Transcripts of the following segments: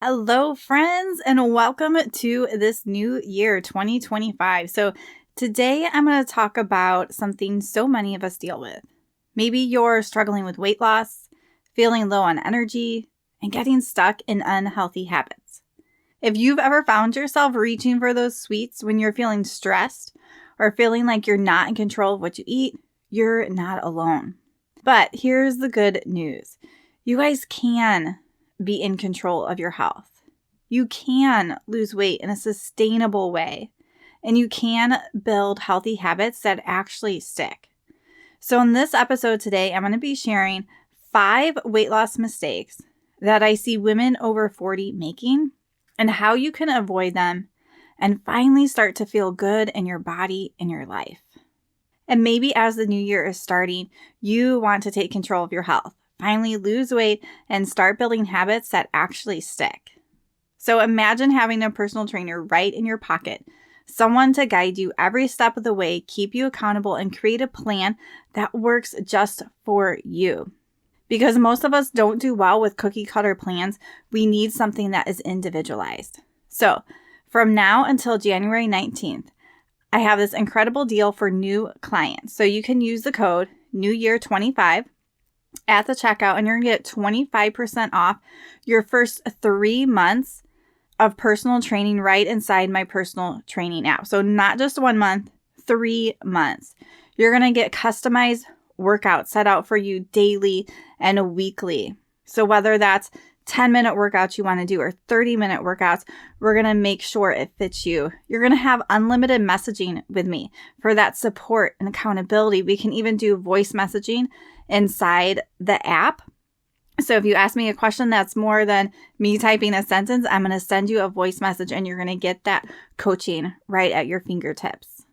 Hello, friends, and welcome to this new year, 2025. So, today I'm going to talk about something so many of us deal with. Maybe you're struggling with weight loss, feeling low on energy, and getting stuck in unhealthy habits. If you've ever found yourself reaching for those sweets when you're feeling stressed or feeling like you're not in control of what you eat, you're not alone. But here's the good news. You guys can be in control of your health. You can lose weight in a sustainable way, and you can build healthy habits that actually stick. So in this episode today, I'm going to be sharing 5 weight loss mistakes that I see women over 40 making and how you can avoid them and finally start to feel good in your body and your life. And maybe as the new year is starting, you want to take control of your health. Finally lose weight and start building habits that actually stick. So imagine having a personal trainer right in your pocket, someone to guide you every step of the way, keep you accountable, and create a plan that works just for you. Because most of us don't do well with cookie cutter plans, we need something that is individualized. So from now until January 19th, I have this incredible deal for new clients. So you can use the code NEWYEAR25 at the checkout, and you're going to get 25% off your first 3 months of personal training right inside my personal training app. So not just 1 month, 3 months. You're going to get customized workouts set out for you daily and weekly. So whether that's 10-minute workouts you want to do or 30-minute workouts, we're going to make sure it fits you. You're going to have unlimited messaging with me for that support and accountability. We can even do voice messaging inside the app. So if you ask me a question that's more than me typing a sentence, I'm going to send you a voice message and you're going to get that coaching right at your fingertips.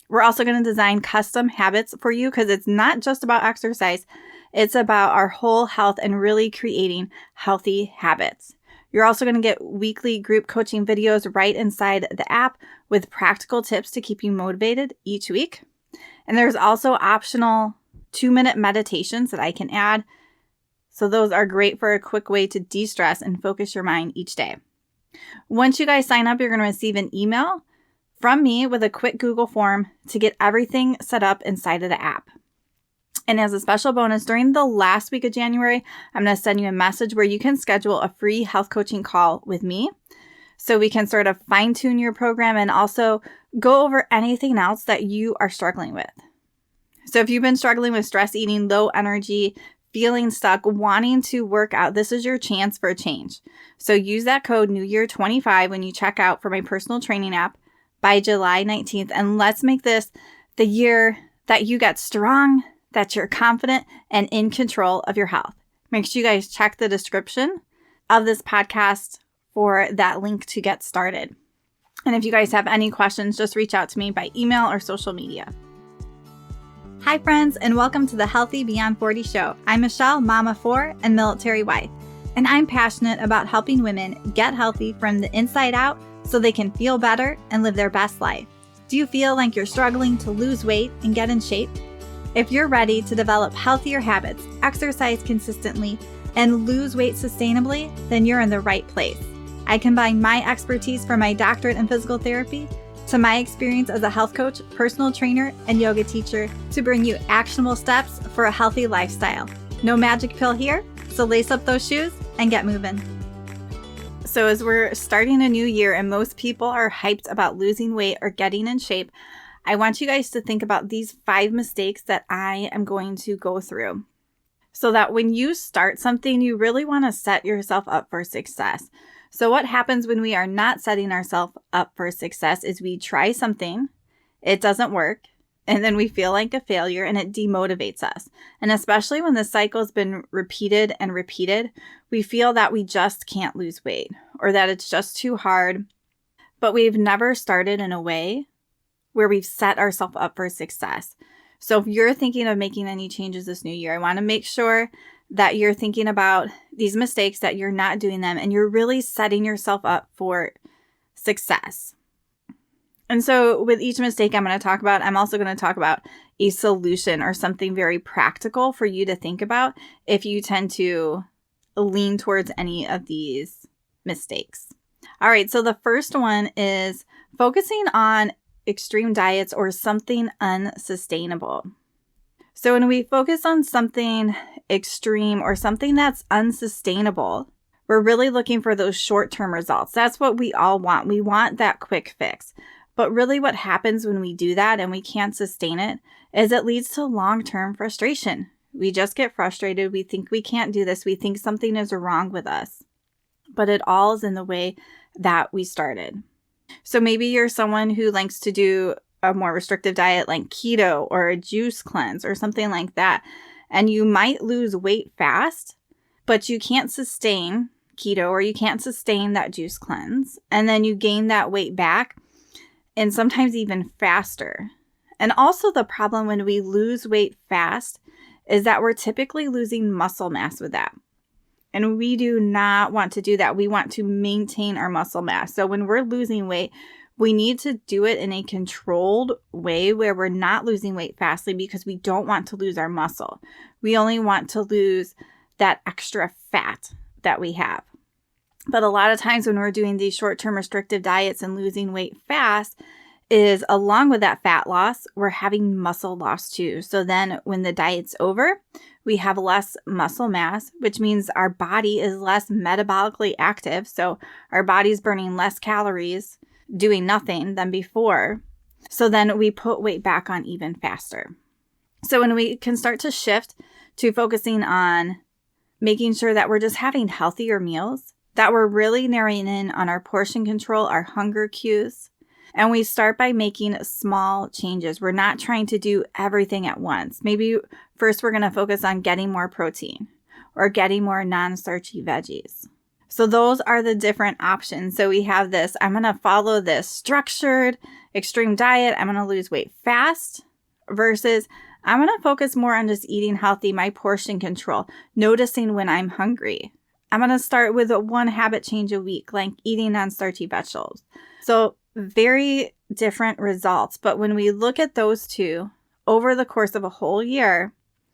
We're also going to design custom habits for you because it's not just about exercise. It's about our whole health and really creating healthy habits. You're also going to get weekly group coaching videos right inside the app with practical tips to keep you motivated each week. And there's also optional 2-minute meditations that I can add. So those are great for a quick way to de-stress and focus your mind each day. Once you guys sign up, you're going to receive an email from me with a quick Google form to get everything set up inside of the app. And as a special bonus, during the last week of January, I'm going to send you a message where you can schedule a free health coaching call with me so we can sort of fine-tune your program and also go over anything else that you are struggling with. So if you've been struggling with stress eating, low energy, feeling stuck, wanting to work out, this is your chance for a change. So use that code NEWYEAR25 when you check out for my personal training app by July 19th. And let's make this the year that you get strong, that you're confident and in control of your health. Make sure you guys check the description of this podcast for that link to get started. And if you guys have any questions, just reach out to me by email or social media. Hi friends, and welcome to the Healthy Beyond 40 show. I'm Michele, mama 4 and military wife, and I'm passionate about helping women get healthy from the inside out so they can feel better and live their best life. Do you feel like you're struggling to lose weight and get in shape? If you're ready to develop healthier habits, exercise consistently, and lose weight sustainably, then you're in the right place. I combine my expertise from my doctorate in physical therapy to my experience as a health coach, personal trainer, and yoga teacher to bring you actionable steps for a healthy lifestyle. No magic pill here, so lace up those shoes and get moving. So as we're starting a new year and most people are hyped about losing weight or getting in shape, I want you guys to think about these 5 mistakes that I am going to go through so that when you start something, you really want to set yourself up for success. So what happens when we are not setting ourselves up for success is we try something, it doesn't work, and then we feel like a failure and it demotivates us. And especially when the cycle has been repeated and repeated, we feel that we just can't lose weight or that it's just too hard. But we've never started in a way where we've set ourselves up for success. So if you're thinking of making any changes this new year, I want to make sure that you're thinking about these mistakes, that you're not doing them, and you're really setting yourself up for success. And so with each mistake I'm going to talk about, I'm also going to talk about a solution or something very practical for you to think about if you tend to lean towards any of these mistakes. All right, so the first one is focusing on extreme diets or something unsustainable. So when we focus on something extreme or something that's unsustainable, we're really looking for those short-term results. That's what we all want. We want that quick fix. But really what happens when we do that and we can't sustain it is it leads to long-term frustration. We just get frustrated. We think we can't do this. We think something is wrong with us. But it all is in the way that we started. So maybe you're someone who likes to do a more restrictive diet like keto or a juice cleanse or something like that. And you might lose weight fast, but you can't sustain keto or you can't sustain that juice cleanse. And then you gain that weight back and sometimes even faster. And also the problem when we lose weight fast is that we're typically losing muscle mass with that. And we do not want to do that. We want to maintain our muscle mass. So when we're losing weight, we need to do it in a controlled way where we're not losing weight fastly because we don't want to lose our muscle. We only want to lose that extra fat that we have. But a lot of times when we're doing these short-term restrictive diets and losing weight fast is along with that fat loss, we're having muscle loss too. So then when the diet's over, we have less muscle mass, which means our body is less metabolically active. So our body's burning less calories doing nothing than before. So then we put weight back on even faster. So when we can start to shift to focusing on making sure that we're just having healthier meals, that we're really narrowing in on our portion control, our hunger cues, and we start by making small changes. We're not trying to do everything at once. Maybe first we're going to focus on getting more protein or getting more non-starchy veggies. So those are the different options. So we have this, I'm going to follow this structured extreme diet. I'm going to lose weight fast versus I'm going to focus more on just eating healthy, my portion control, noticing when I'm hungry. I'm going to start with one habit change a week, like eating non-starchy vegetables. So very different results. But when we look at those two over the course of a whole year,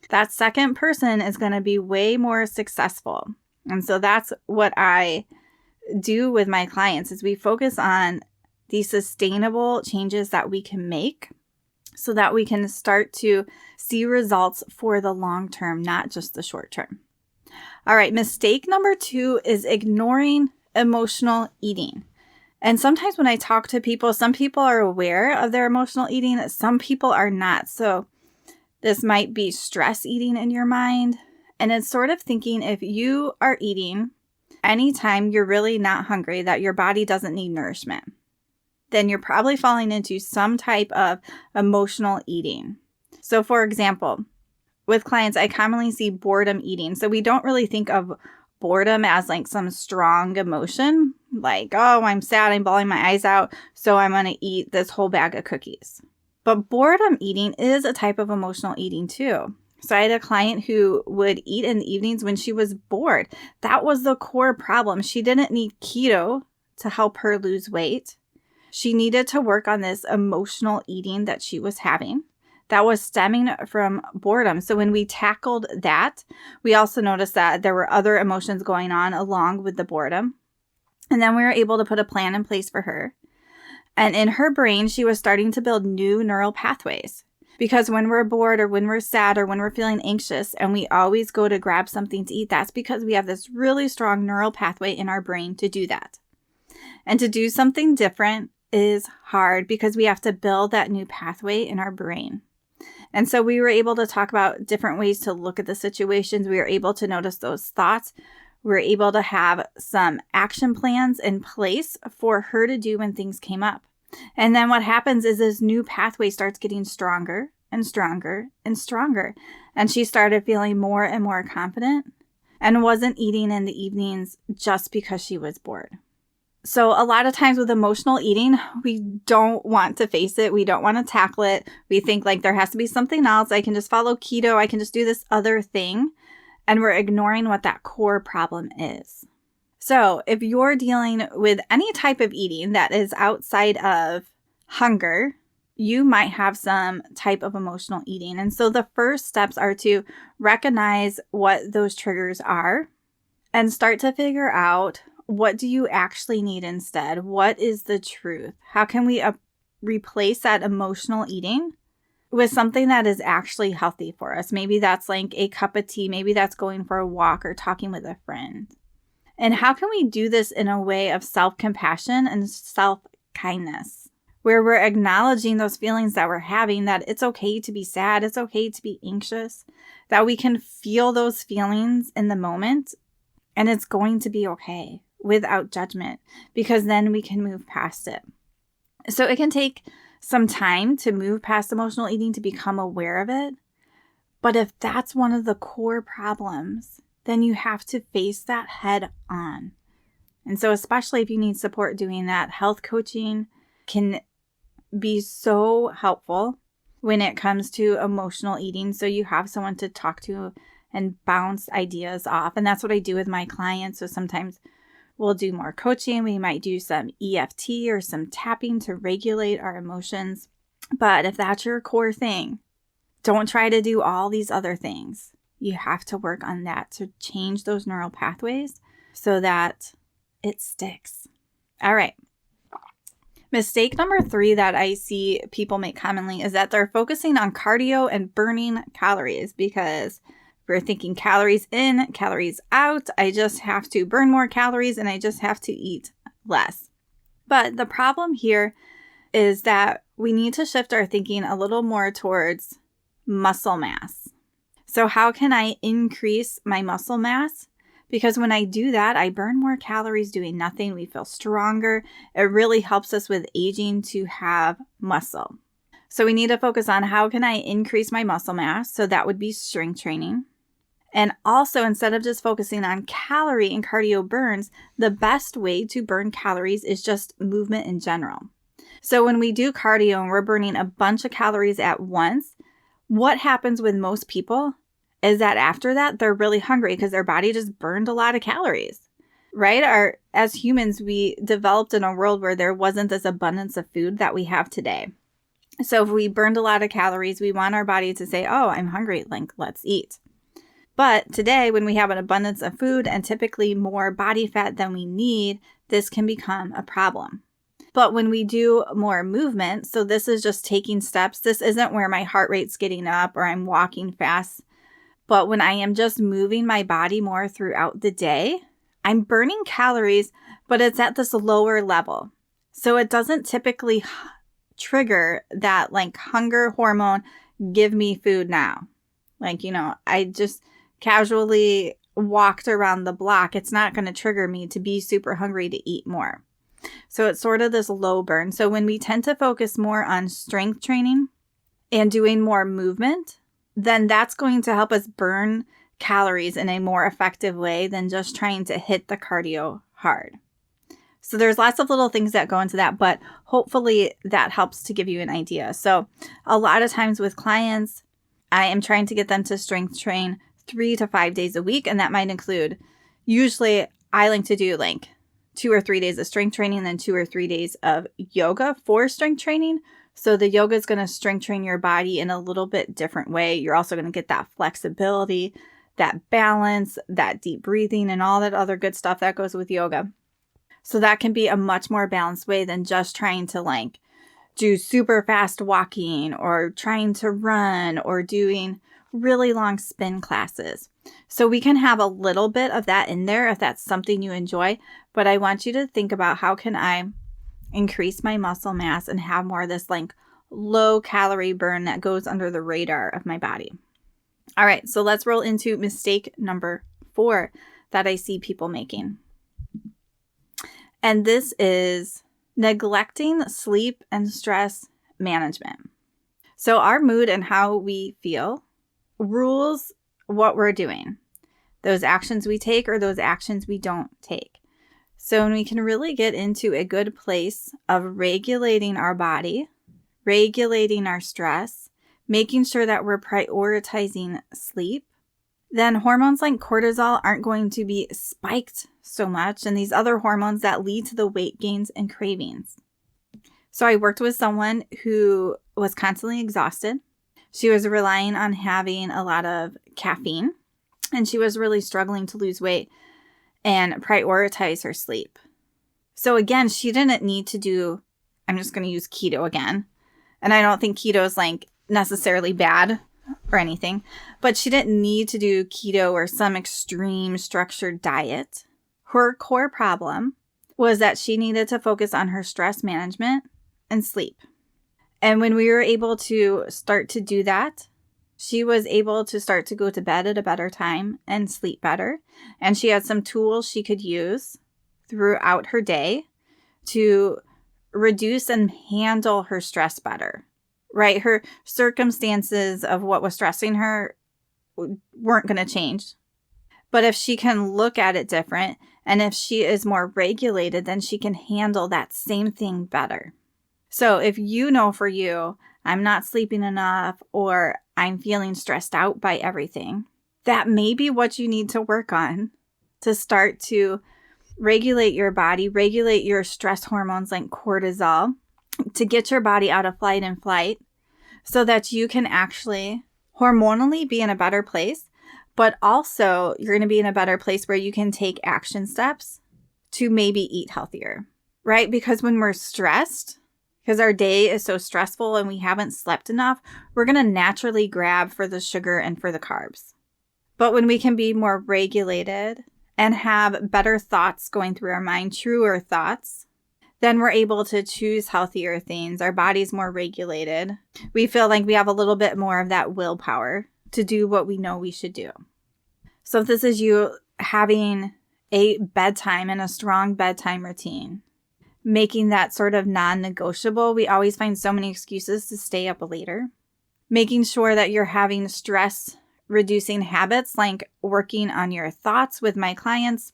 that second person is going to be way more successful. And so that's what I do with my clients is we focus on the sustainable changes that we can make so that we can start to see results for the long term, not just the short term. All right, mistake number 2 is ignoring emotional eating. And sometimes when I talk to people, some people are aware of their emotional eating, some people are not. So this might be stress eating in your mind. And it's sort of thinking if you are eating anytime you're really not hungry, that your body doesn't need nourishment, then you're probably falling into some type of emotional eating. So for example, with clients, I commonly see boredom eating. So we don't really think of boredom as like some strong emotion, like, oh, I'm sad, I'm bawling my eyes out, so I'm going to eat this whole bag of cookies. But boredom eating is a type of emotional eating too. So I had a client who would eat in the evenings when she was bored. That was the core problem. She didn't need keto to help her lose weight. She needed to work on this emotional eating that she was having that was stemming from boredom. So when we tackled that, we also noticed that there were other emotions going on along with the boredom. And then we were able to put a plan in place for her. And in her brain, she was starting to build new neural pathways. Because when we're bored or when we're sad or when we're feeling anxious and we always go to grab something to eat, that's because we have this really strong neural pathway in our brain to do that. And to do something different is hard because we have to build that new pathway in our brain. And so we were able to talk about different ways to look at the situations. We were able to notice those thoughts. We were able to have some action plans in place for her to do when things came up. And then what happens is this new pathway starts getting stronger and stronger and stronger. And she started feeling more and more confident and wasn't eating in the evenings just because she was bored. So a lot of times with emotional eating, we don't want to face it. We don't want to tackle it. We think like there has to be something else. I can just follow keto. I can just do this other thing. And we're ignoring what that core problem is. So if you're dealing with any type of eating that is outside of hunger, you might have some type of emotional eating. And so the first steps are to recognize what those triggers are and start to figure out what do you actually need instead? What is the truth? How can we replace that emotional eating with something that is actually healthy for us? Maybe that's like a cup of tea. Maybe that's going for a walk or talking with a friend. And how can we do this in a way of self-compassion and self-kindness, where we're acknowledging those feelings that we're having, that it's okay to be sad, it's okay to be anxious, that we can feel those feelings in the moment, and it's going to be okay without judgment, because then we can move past it. So it can take some time to move past emotional eating, to become aware of it. But if that's one of the core problems, then you have to face that head on. And so especially if you need support doing that, health coaching can be so helpful when it comes to emotional eating. So you have someone to talk to and bounce ideas off. And that's what I do with my clients. So sometimes we'll do more coaching. We might do some EFT or some tapping to regulate our emotions. But if that's your core thing, don't try to do all these other things. You have to work on that to change those neural pathways so that it sticks. All right. Mistake number 3 that I see people make commonly is that they're focusing on cardio and burning calories, because we're thinking calories in, calories out. I just have to burn more calories and I just have to eat less. But the problem here is that we need to shift our thinking a little more towards muscle mass. So how can I increase my muscle mass? Because when I do that, I burn more calories doing nothing. We feel stronger. It really helps us with aging to have muscle. So we need to focus on how can I increase my muscle mass? So that would be strength training. And also, instead of just focusing on calorie and cardio burns, the best way to burn calories is just movement in general. So when we do cardio and we're burning a bunch of calories at once, what happens with most people is that after that, they're really hungry because their body just burned a lot of calories, right? As humans, we developed in a world where there wasn't this abundance of food that we have today. So if we burned a lot of calories, we want our body to say, oh, I'm hungry, like, let's eat. But today, when we have an abundance of food and typically more body fat than we need, this can become a problem. But when we do more movement, so this is just taking steps. This isn't where my heart rate's getting up or I'm walking fast. But when I am just moving my body more throughout the day, I'm burning calories, but it's at this lower level. So it doesn't typically trigger that like hunger hormone, give me food now. Like, I just casually walked around the block. It's not going to trigger me to be super hungry to eat more. So it's sort of this low burn. So when we tend to focus more on strength training and doing more movement, then that's going to help us burn calories in a more effective way than just trying to hit the cardio hard. So there's lots of little things that go into that, but hopefully that helps to give you an idea. So a lot of times with clients, I am trying to get them to strength train 3 to 5 days a week. And that might include, usually I like to do like 2 or 3 days of strength training, then 2 or 3 days of yoga for strength training. So the yoga is going to strength train your body in a little bit different way. You're also going to get that flexibility, that balance, that deep breathing, and all that other good stuff that goes with yoga. So that can be a much more balanced way than just trying to like do super fast walking or trying to run or doing really long spin classes. So we can have a little bit of that in there if that's something you enjoy. But I want you to think about how can I increase my muscle mass and have more of this like low calorie burn that goes under the radar of my body. All right, so let's roll into mistake number 4 that I see people making. And this is neglecting sleep and stress management. So our mood and how we feel rules what we're doing. Those actions we take or those actions we don't take. So when we can really get into a good place of regulating our body, regulating our stress, making sure that we're prioritizing sleep, then hormones like cortisol aren't going to be spiked so much, and these other hormones that lead to the weight gains and cravings. So I worked with someone who was constantly exhausted. She was relying on having a lot of caffeine, and she was really struggling to lose weight. and prioritize her sleep. So again, she didn't need to do, I'm just going to use keto again. And I don't think keto is like necessarily bad or anything, but she didn't need to do keto or some extreme structured diet. Her core problem was that she needed to focus on her stress management and sleep. And when we were able to start to do that, she was able to start to go to bed at a better time and sleep better. And she had some tools she could use throughout her day to reduce and handle her stress better, right? Her circumstances of what was stressing her weren't going to change. But if she can look at it different, and if she is more regulated, then she can handle that same thing better. So if you know for you, I'm not sleeping enough, or I'm feeling stressed out by everything, that may be what you need to work on to start to regulate your body, regulate your stress hormones like cortisol, to get your body out of fight and flight so that you can actually hormonally be in a better place, but also you're going to be in a better place where you can take action steps to maybe eat healthier, right? Because when we're stressed, because our day is so stressful and we haven't slept enough, we're going to naturally grab for the sugar and for the carbs. But when we can be more regulated and have better thoughts going through our mind, truer thoughts, then we're able to choose healthier things. Our body's more regulated. We feel like we have a little bit more of that willpower to do what we know we should do. So if this is you having a bedtime and a strong bedtime routine, making that sort of non-negotiable, we always find so many excuses to stay up later. Making sure that you're having stress reducing habits like working on your thoughts with my clients.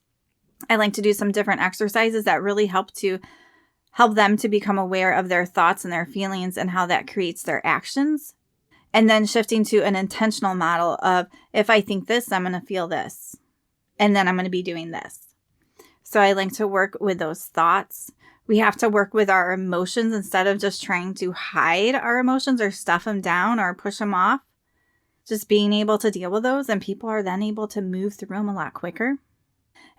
I like to do some different exercises that really help them to become aware of their thoughts and their feelings and how that creates their actions. And then shifting to an intentional model of, if I think this, I'm going to feel this. And then I'm going to be doing this. So I like to work with those thoughts. We have to work with our emotions instead of just trying to hide our emotions or stuff them down or push them off. Just being able to deal with those, and people are then able to move through them a lot quicker.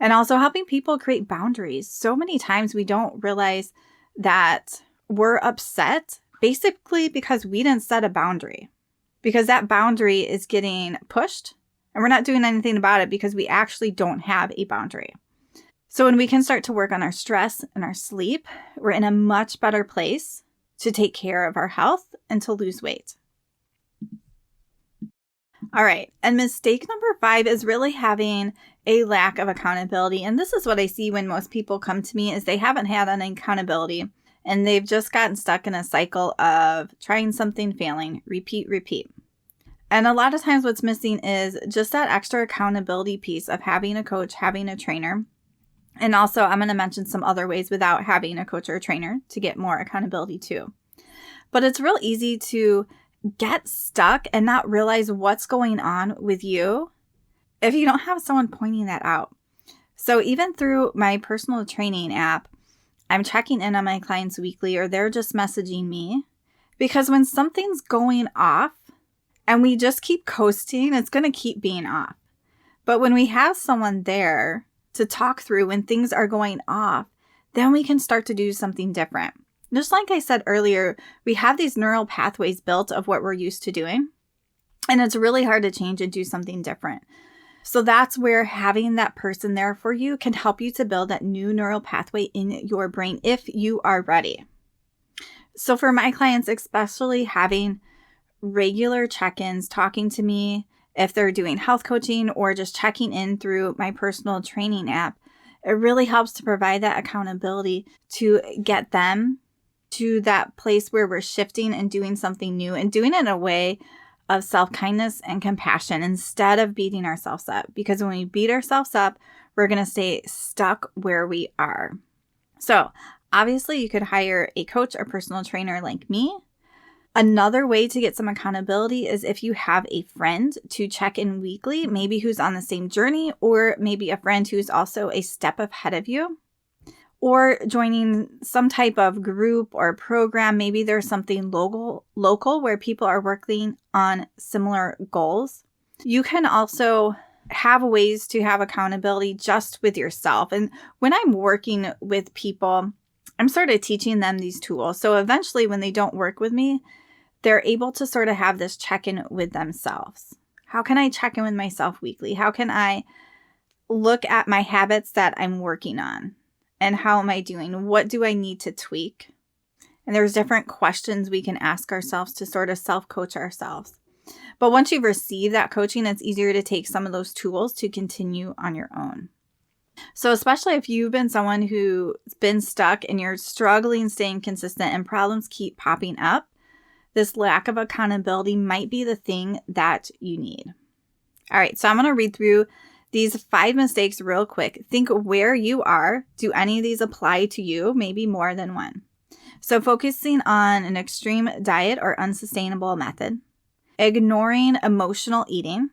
And also helping people create boundaries. So many times we don't realize that we're upset basically because we didn't set a boundary. Because that boundary is getting pushed and we're not doing anything about it because we actually don't have a boundary. So when we can start to work on our stress and our sleep, we're in a much better place to take care of our health and to lose weight. All right. And mistake number 5 is really having a lack of accountability. And this is what I see when most people come to me is they haven't had an accountability and they've just gotten stuck in a cycle of trying something, failing, repeat. And a lot of times what's missing is just that extra accountability piece of having a coach, having a trainer. And also I'm going to mention some other ways without having a coach or a trainer to get more accountability too. But it's real easy to get stuck and not realize what's going on with you if you don't have someone pointing that out. So even through my personal training app, I'm checking in on my clients weekly, or they're just messaging me, because when something's going off and we just keep coasting, it's going to keep being off. But when we have someone there to talk through when things are going off, then we can start to do something different. Just like I said earlier, we have these neural pathways built of what we're used to doing, and it's really hard to change and do something different. So that's where having that person there for you can help you to build that new neural pathway in your brain if you are ready. So for my clients, especially having regular check-ins, talking to me if they're doing health coaching or just checking in through my personal training app, it really helps to provide that accountability to get them to that place where we're shifting and doing something new and doing it in a way of self-kindness and compassion instead of beating ourselves up. Because when we beat ourselves up, we're going to stay stuck where we are. So obviously you could hire a coach or personal trainer like me. Another way to get some accountability is if you have a friend to check in weekly, maybe who's on the same journey, or maybe a friend who's also a step ahead of you. Or joining some type of group or program. Maybe there's something local where people are working on similar goals. You can also have ways to have accountability just with yourself. And when I'm working with people, I'm sort of teaching them these tools. So eventually when they don't work with me, they're able to sort of have this check-in with themselves. How can I check in with myself weekly? How can I look at my habits that I'm working on? And how am I doing? What do I need to tweak? And there's different questions we can ask ourselves to sort of self-coach ourselves. But once you've received that coaching, it's easier to take some of those tools to continue on your own. So especially if you've been someone who's been stuck and you're struggling staying consistent and problems keep popping up, this lack of accountability might be the thing that you need. All right, so I'm going to read through these 5 mistakes real quick. Think where you are. Do any of these apply to you? Maybe more than one. So focusing on an extreme diet or unsustainable method. Ignoring emotional eating.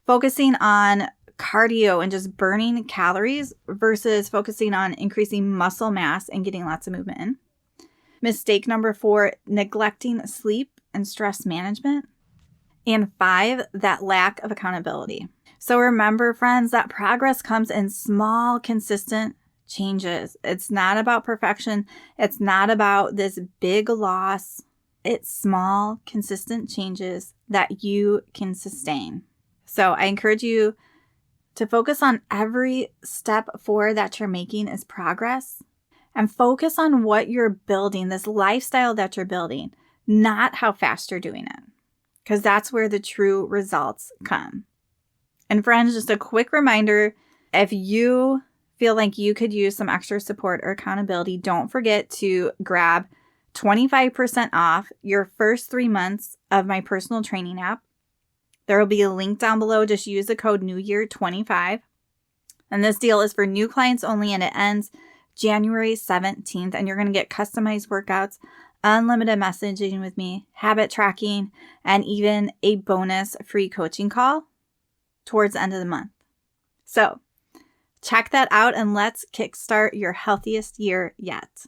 Focusing on cardio and just burning calories versus focusing on increasing muscle mass and getting lots of movement in. Mistake number 4, neglecting sleep and stress management. And 5, that lack of accountability. So remember, friends, that progress comes in small, consistent changes. It's not about perfection. It's not about this big loss. It's small, consistent changes that you can sustain. So I encourage you to focus on every step forward that you're making is progress. And focus on what you're building, this lifestyle that you're building, not how fast you're doing it. Because that's where the true results come. And friends, just a quick reminder, if you feel like you could use some extra support or accountability, don't forget to grab 25% off your first 3 months of my personal training app. There will be a link down below. Just use the code NEWYEAR25. And this deal is for new clients only, and it ends January 17th, and you're going to get customized workouts, unlimited messaging with me, habit tracking, and even a bonus free coaching call towards the end of the month. So check that out and let's kickstart your healthiest year yet.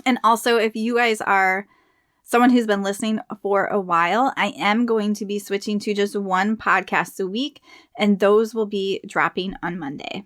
And also, if you guys are someone who's been listening for a while, I am going to be switching to just one podcast a week, and those will be dropping on Monday.